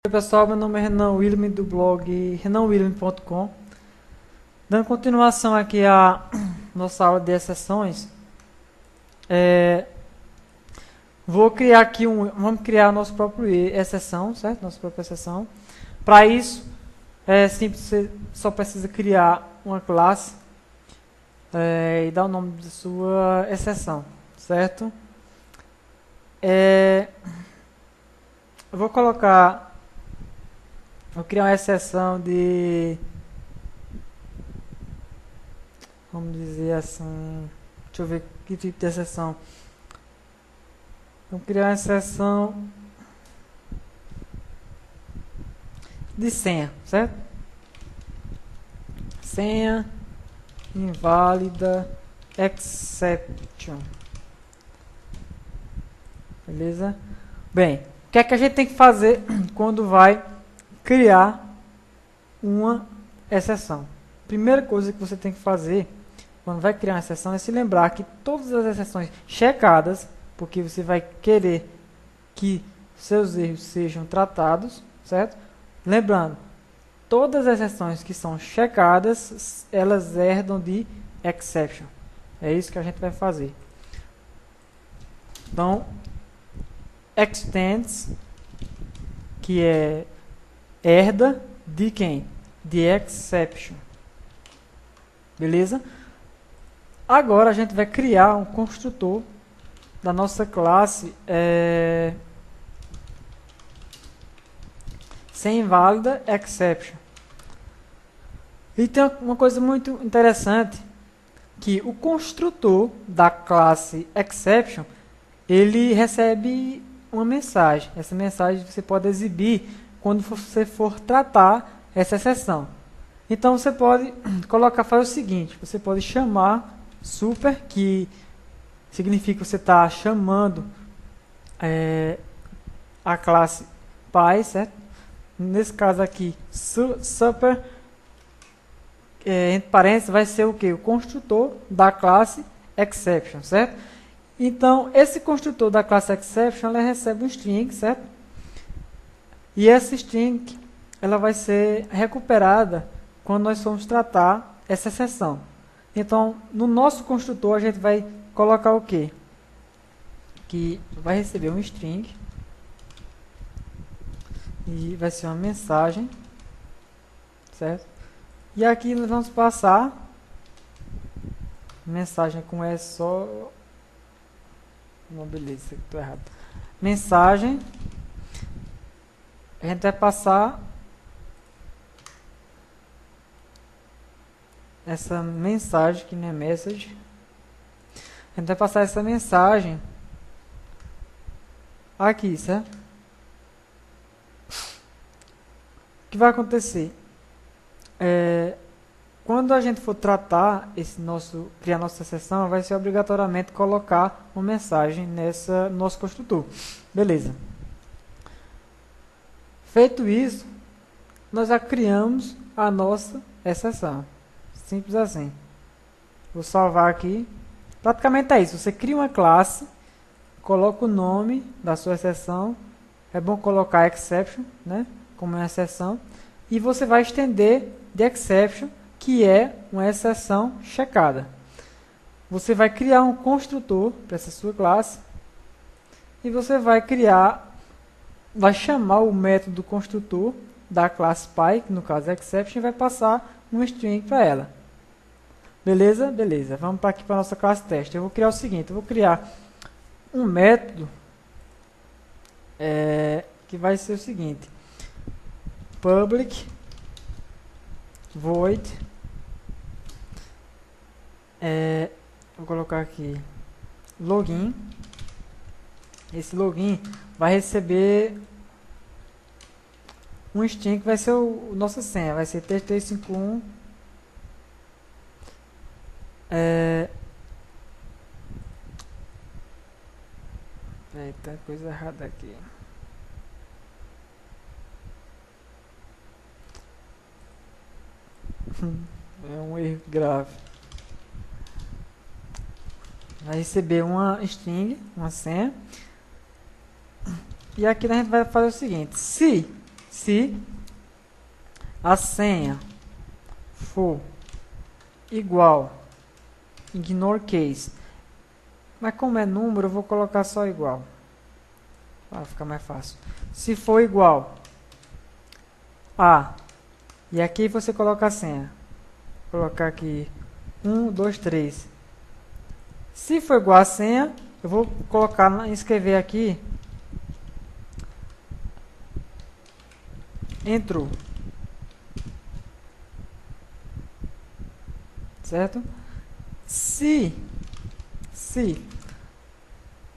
Oi pessoal, meu nome é Renan William do blog renanwilliam.com. Dando continuação aqui à nossa aula de exceções, vou criar aqui vamos criar a nossa própria exceção, certo? Nossa própria exceção. Para isso, é simples, você só precisa criar uma classe e dar o nome de sua exceção, certo? Eu vou criar uma exceção de, vamos dizer assim, deixa eu ver que tipo de exceção. Vamos criar uma exceção de senha, certo? Senha inválida exception. Beleza? Bem, o que é que a gente tem que fazer quando vai criar uma exceção? Primeira coisa que você tem que fazer quando vai criar uma exceção é se lembrar que todas as exceções checadas, porque você vai querer que seus erros sejam tratados, certo? Lembrando, todas as exceções que são checadas, elas herdam de exception. É isso que a gente vai fazer. Então, extends, que é herda de quem? De exception. Beleza? Agora a gente vai criar um construtor da nossa classe sem inválida exception. E tem uma coisa muito interessante, que o construtor da classe exception, ele recebe uma mensagem. Essa mensagem você pode exibir quando você for tratar essa exceção. Então você pode fazer o seguinte, você pode chamar super, que significa que você está chamando a classe pi, certo? Nesse caso aqui, super, entre parênteses, vai ser o que? O construtor da classe exception, certo? Então, esse construtor da classe exception, ela recebe um string, certo? E essa string, ela vai ser recuperada quando nós formos tratar essa exceção. Então, no nosso construtor, a gente vai colocar o quê? Que vai receber um string e vai ser uma mensagem, certo? E aqui nós vamos passar mensagem com S só. Não, beleza, estou errado. Mensagem. A gente vai passar essa mensagem, que não é message. A gente vai passar essa mensagem aqui, certo? O que vai acontecer? Quando a gente for tratar criar nossa exceção, vai ser obrigatoriamente colocar uma mensagem no nosso construtor. Beleza. Feito isso, nós já criamos a nossa exceção. Simples assim. Vou salvar aqui. Praticamente é isso. Você cria uma classe, coloca o nome da sua exceção. É bom colocar exception, né, como uma exceção. E você vai estender de exception, que é uma exceção checada. Você vai criar um construtor para essa sua classe. E você vai chamar o método construtor da classe pi, que no caso é exception, e vai passar um string para ela. Beleza? Beleza. Vamos aqui para a nossa classe teste. Eu vou criar o seguinte, eu vou criar um método que vai ser o seguinte: public void, vou colocar aqui login. Esse login vai receber um string que vai ser o nossa senha, vai ser t351. Tá coisa errada aqui. É um erro grave. Vai receber uma string, uma senha. E aqui a gente vai fazer o seguinte: se se a senha for igual, ignore case, mas como é número, eu vou colocar só igual, para ficar mais fácil. Se for igual a, e aqui você coloca a senha, vou colocar aqui 1, 2, 3. Se for igual a senha, eu vou colocar, escrever aqui, entrou, certo? Se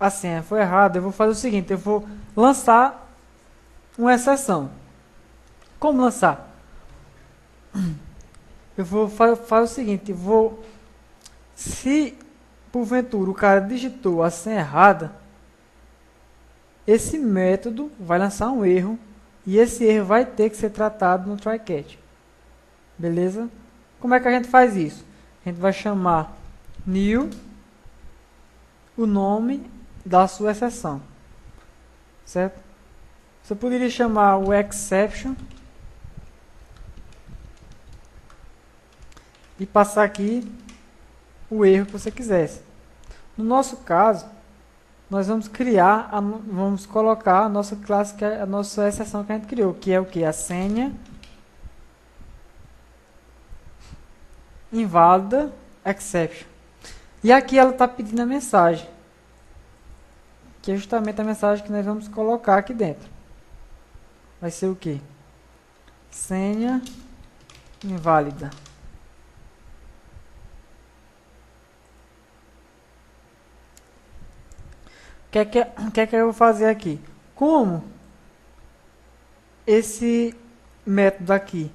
a senha for errada, eu vou fazer o seguinte, eu vou lançar uma exceção. Como lançar? Eu vou fazer o seguinte, se porventura o cara digitou a senha errada, esse método vai lançar um erro e esse erro vai ter que ser tratado no try catch. Beleza? Como é que a gente faz isso? A gente vai chamar new o nome da sua exceção, certo? Você poderia chamar o exception e passar aqui o erro que você quisesse. No nosso caso, nós vamos vamos colocar a nossa classe, a nossa exceção que a gente criou, que é o que? A senha inválida exception. E aqui ela está pedindo a mensagem, que é justamente a mensagem que nós vamos colocar aqui dentro. Vai ser o que? Senha inválida. O que é que eu vou fazer aqui? Como esse método aqui,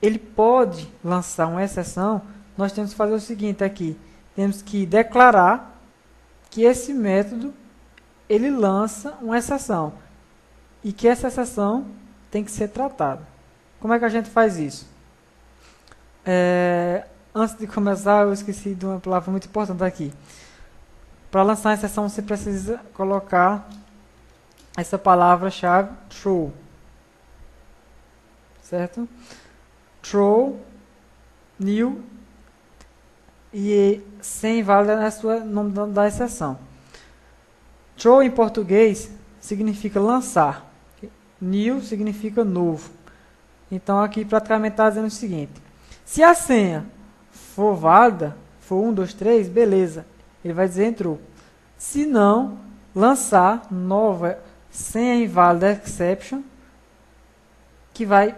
ele pode lançar uma exceção, nós temos que fazer o seguinte aqui. Temos que declarar que esse método, ele lança uma exceção. E que essa exceção tem que ser tratada. Como é que a gente faz isso? Antes de começar, eu esqueci de uma palavra muito importante aqui. Para lançar a exceção, você precisa colocar essa palavra-chave true. Certo? True, new, e sem inválida é o nome da exceção. True em português significa lançar. New significa novo. Então aqui praticamente está dizendo o seguinte. Se a senha for válida, for 1, 2, 3, beleza. Ele vai dizer entrou. Se não, lançar nova senha inválida exception, que vai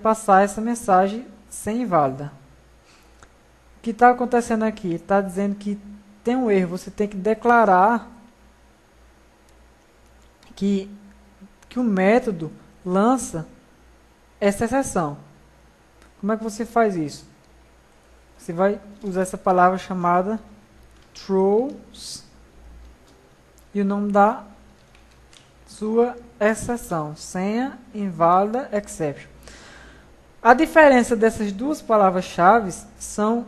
passar essa mensagem sem inválida. O que está acontecendo aqui? Está dizendo que tem um erro. Você tem que declarar que o método lança essa exceção. Como é que você faz isso? Você vai usar essa palavra chamada throws e o nome da sua exceção, senha inválida exception. A diferença dessas duas palavras-chave são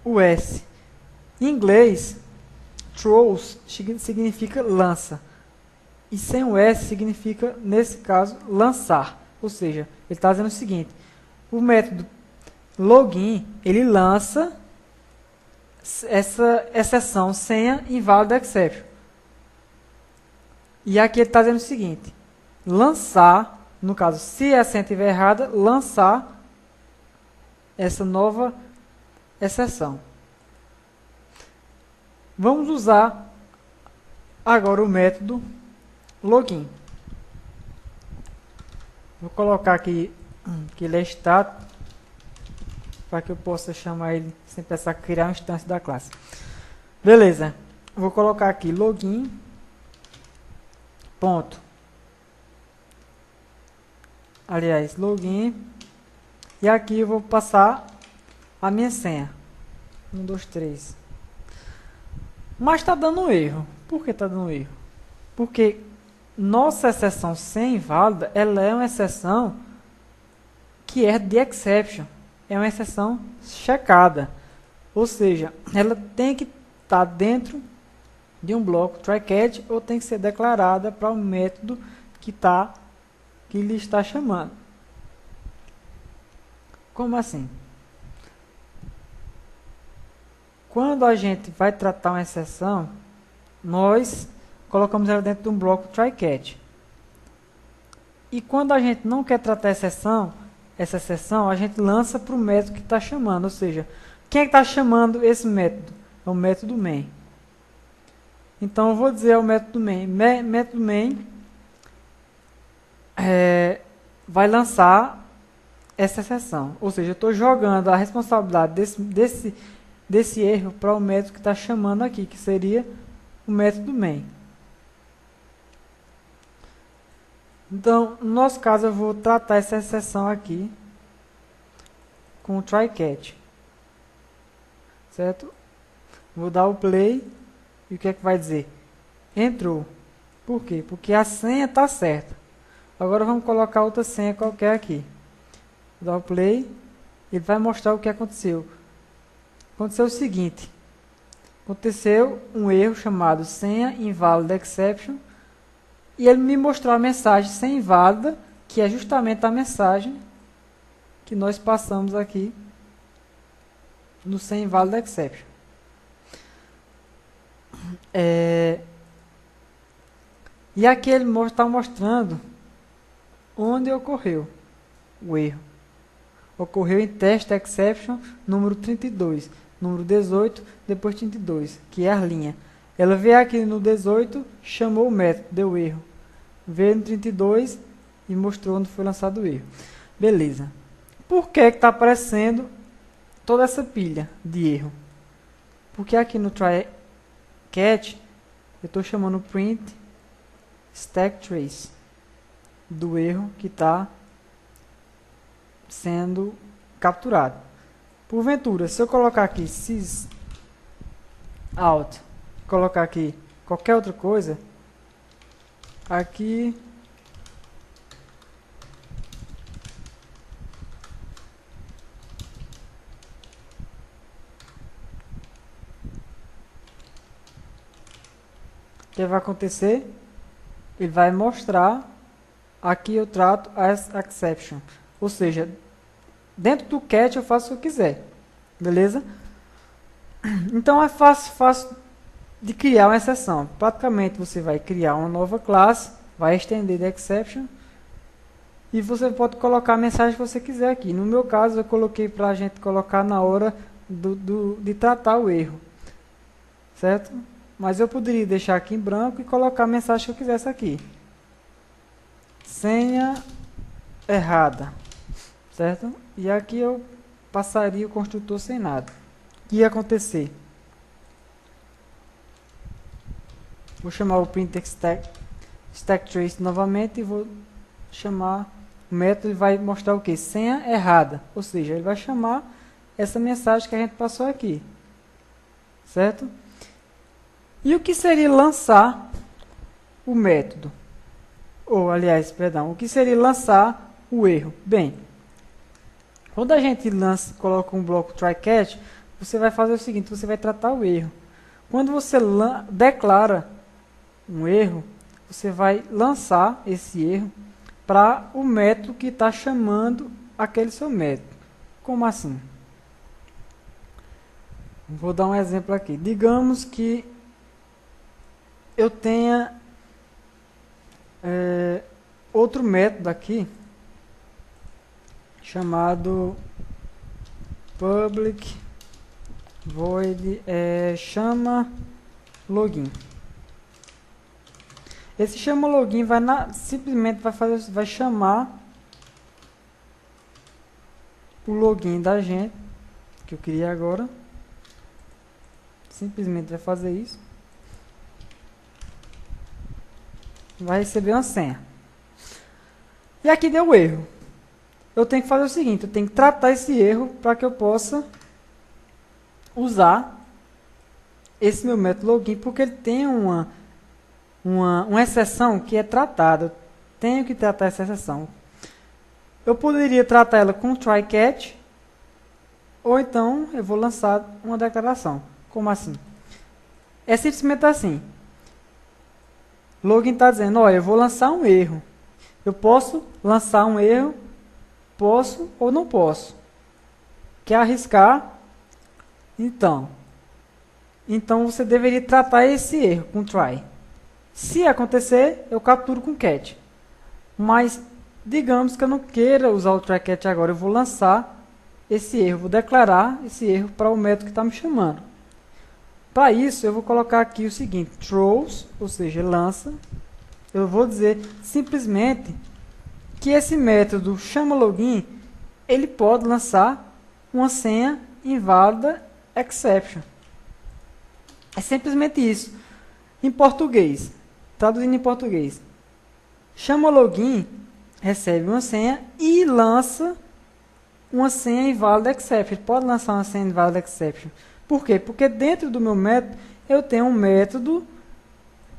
o S. Em inglês, throws significa lança. E sem o S significa, nesse caso, lançar. Ou seja, ele está dizendo o seguinte. O método login, ele lança essa exceção senha inválida exception. E aqui ele está dizendo o seguinte. Lançar, no caso, se a senha estiver errada, lançar essa nova exceção. Vamos usar agora o método login. Vou colocar aqui que ele é status, para que eu possa chamar ele sem precisar criar uma instância da classe. Beleza. Vou colocar aqui login. Ponto. Aliás, login. E aqui eu vou passar a minha senha. 1, 2, 3. Mas está dando um erro. Por que está dando um erro? Porque nossa exceção sem inválida, ela é uma exceção que é de exception. É uma exceção checada. Ou seja, ela tem que estar dentro de um bloco try catch ou tem que ser declarada para o método que está que lhe está chamando. Como assim? Quando a gente vai tratar uma exceção, nós colocamos ela dentro de um bloco try-catch. E quando a gente não quer tratar essa exceção, a gente lança para o método que está chamando. Ou seja, quem é que está chamando esse método? É o método main. Então eu vou dizer ao método main. Método main vai lançar essa exceção. Ou seja, eu estou jogando a responsabilidade desse erro para o método que está chamando aqui, que seria o método main. Então, no nosso caso, eu vou tratar essa exceção aqui com o try-catch. Certo? Vou dar o play e o que é que vai dizer? Entrou. Por quê? Porque a senha está certa. Agora vamos colocar outra senha qualquer aqui. Vou dar o play, ele vai mostrar o que aconteceu. Aconteceu o seguinte. Aconteceu um erro chamado senha invalid exception. E ele me mostrou a mensagem sem inválida, que é justamente a mensagem que nós passamos aqui no sem invalid exception. E aqui ele está mostrando onde ocorreu o erro. Ocorreu em test exception número 32, número 18, depois 32, que é a linha. Ela veio aqui no 18, chamou o método, deu erro. Veio no 32 e mostrou onde foi lançado o erro. Beleza. Por que está aparecendo toda essa pilha de erro? Porque aqui no try-catch eu estou chamando o print stack trace do erro que está sendo capturado. Porventura, se eu colocar aqui sys out, colocar aqui qualquer outra coisa, aqui o que vai acontecer? Ele vai mostrar, aqui eu trato as exception, ou seja, dentro do catch eu faço o que eu quiser, beleza? Então é fácil de criar uma exceção. Praticamente você vai criar uma nova classe, vai estender the exception e você pode colocar a mensagem que você quiser aqui. No meu caso eu coloquei para a gente colocar na hora de tratar o erro, certo? Mas eu poderia deixar aqui em branco e colocar a mensagem que eu quisesse aqui. Senha errada, certo? E aqui eu passaria o construtor sem nada. O que ia acontecer? Vou chamar o print stack trace novamente e vou chamar o método e vai mostrar o que? Senha errada. Ou seja, ele vai chamar essa mensagem que a gente passou aqui, certo? E o que seria lançar o método? Ou, aliás, perdão, o que seria lançar o erro? Bem, quando a gente coloca um bloco try-catch, você vai fazer o seguinte, você vai tratar o erro. Quando você declara um erro, você vai lançar esse erro para o método que está chamando aquele seu método. Como assim? Vou dar um exemplo aqui. Digamos que eu tenha outro método aqui chamado public void chama login. Esse chama login simplesmente vai chamar o login da gente que eu criei agora. Simplesmente vai fazer isso. Vai receber uma senha. E aqui deu erro. Eu tenho que fazer o seguinte, eu tenho que tratar esse erro para que eu possa usar esse meu método login, porque ele tem uma exceção que é tratada. Eu tenho que tratar essa exceção. Eu poderia tratar ela com try-catch, ou então eu vou lançar uma declaração. Como assim? É simplesmente assim. Login está dizendo, olha, eu vou lançar um erro. Eu posso lançar um erro, posso ou não posso. Quer arriscar? Então você deveria tratar esse erro com try. Se acontecer, eu capturo com catch. Mas digamos que eu não queira usar o try catch agora, eu vou lançar esse erro, vou declarar esse erro para o método que está me chamando. Para isso, eu vou colocar aqui o seguinte, throws, ou seja, lança. Eu vou dizer simplesmente que esse método chama login, ele pode lançar uma senha inválida exception. É simplesmente isso. Em português, traduzindo em português, chama login, recebe uma senha e lança uma senha inválida exception. Ele pode lançar uma senha inválida exception. Por quê? Porque dentro do meu método, eu tenho um método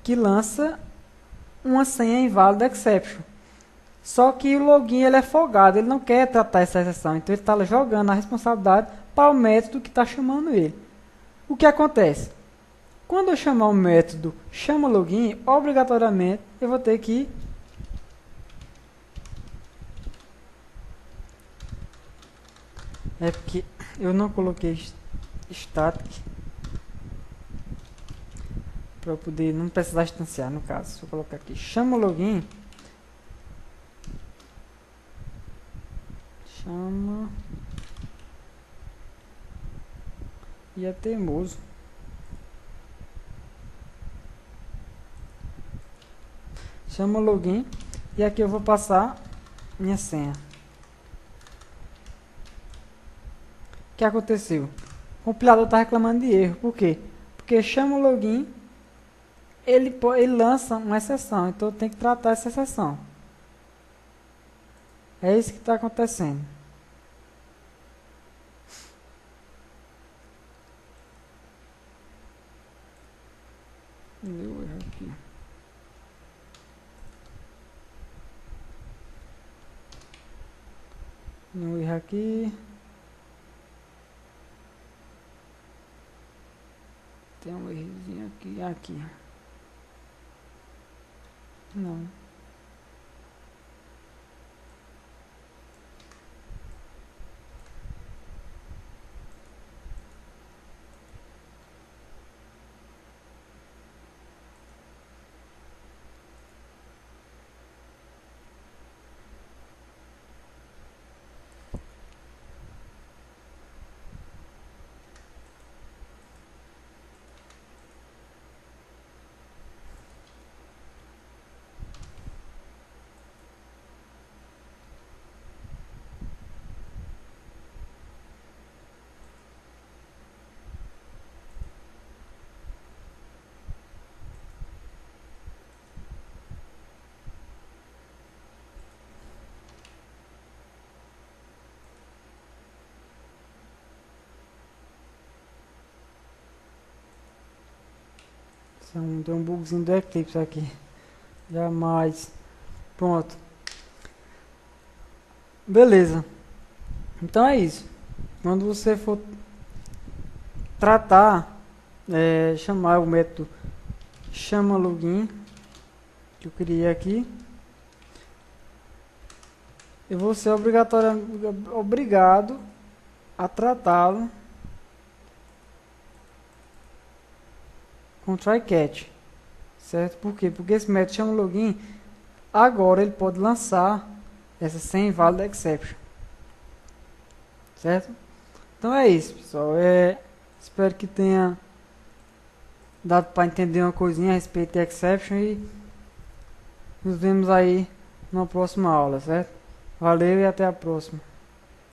que lança uma senha inválida exception. Só que o login ele é folgado, ele não quer tratar essa exceção. Então ele está jogando a responsabilidade para o método que está chamando ele. O que acontece? Quando eu chamar o método chama login, obrigatoriamente eu vou ter que porque eu não coloquei static para eu poder não precisar instanciar, no caso. Se eu colocar aqui chama login, chama e é teimoso. Chama login e aqui eu vou passar minha senha. O que aconteceu? O compilador está reclamando de erro. Por quê? Porque chama o login, ele lança uma exceção. Então eu tenho que tratar essa exceção. É isso que está acontecendo. Deu erro aqui. No erro aqui. Tem um errozinho aqui. Não. Tem um bugzinho do Eclipse aqui. Jamais. Pronto. Beleza. Então é isso. Quando você for tratar, chamar o método chama login, que eu criei aqui, eu vou ser obrigado a tratá-lo com try catch, certo? Por quê? Porque esse método chama login, agora ele pode lançar essa senha inválida exception, certo? Então é isso, pessoal. Espero que tenha dado para entender uma coisinha a respeito de exception e nos vemos aí na próxima aula, certo? Valeu e até a próxima.